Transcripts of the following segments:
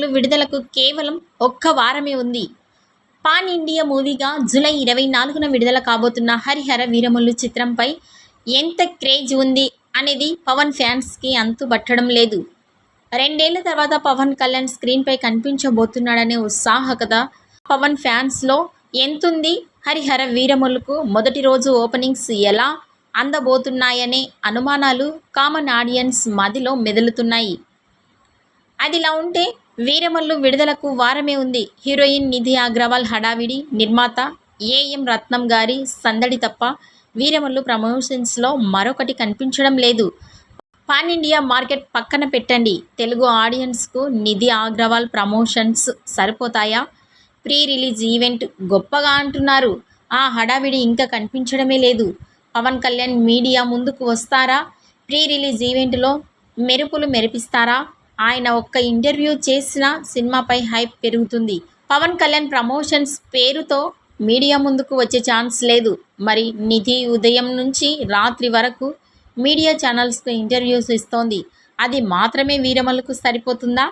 వీరమల్లు విడుదలకు కేవలం ఒక్క వారమే ఉంది. పాన్ ఇండియా మూవీగా జూలై 24న విడుదల కాబోతున్న హరిహర వీరమల్లు చిత్రంపై ఎంత క్రేజ్ ఉంది అనేది పవన్ ఫ్యాన్స్కి అంతుబట్టడం లేదు. 2 ఏళ్ల తర్వాత పవన్ కళ్యాణ్ స్క్రీన్పై కనిపించబోతున్నాడనే ఉత్సాహకత పవన్ ఫ్యాన్స్లో ఎంతుంది? హరిహర వీరమల్లుకు మొదటి రోజు ఓపెనింగ్స్ ఎలా అందబోతున్నాయనే అనుమానాలు కామన్ ఆడియన్స్ మదిలో మెదులుతున్నాయి. అదిలా ఉంటే వీరమల్లు విడుదలకు వారమే ఉంది. హీరోయిన్ నిధి అగర్వాల్ హడావిడి, నిర్మాత ఏఎం రత్నం గారి సందడి తప్ప వీరమల్లు ప్రమోషన్స్లో మరొకటి కనిపించడం లేదు. పాన్ ఇండియా మార్కెట్ పక్కన పెట్టండి, తెలుగు ఆడియన్స్కు నిధి అగర్వాల్ ప్రమోషన్స్ సరిపోతాయా? ప్రీ రిలీజ్ ఈవెంట్ గొప్పగా అంటున్నారు. ఆ హడావిడి ఇంకా కనిపించడమే లేదు. పవన్ కళ్యాణ్ మీడియా ముందుకు వస్తారా? ప్రీ రిలీజ్ ఈవెంట్లో మెరుపులు మెరిపిస్తారా? ఆయన ఒక్క ఇంటర్వ్యూ చేసిన సినిమాపై హైప్ పెరుగుతుంది. పవన్ కళ్యాణ్ ప్రమోషన్స్ పేరుతో మీడియా ముందుకు వచ్చే ఛాన్స్ లేదు. మరి నిధి ఉదయం నుంచి రాత్రి వరకు మీడియా ఛానల్స్కు ఇంటర్వ్యూస్ ఇస్తోంది. అది మాత్రమే వీరమల్లుకు సరిపోతుందా?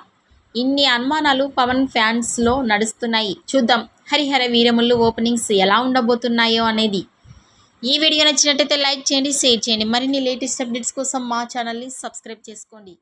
ఇన్ని అనుమానాలు పవన్ ఫ్యాన్స్లో నడుస్తున్నాయి. చూద్దాం హరిహర వీరమల్లు ఓపెనింగ్స్ ఎలా ఉండబోతున్నాయో అనేది. ఈ వీడియో నచ్చినట్టయితే లైక్ చేయండి, షేర్ చేయండి. మరిన్ని లేటెస్ట్ అప్డేట్స్ కోసం మా ఛానల్ని సబ్స్క్రైబ్ చేసుకోండి.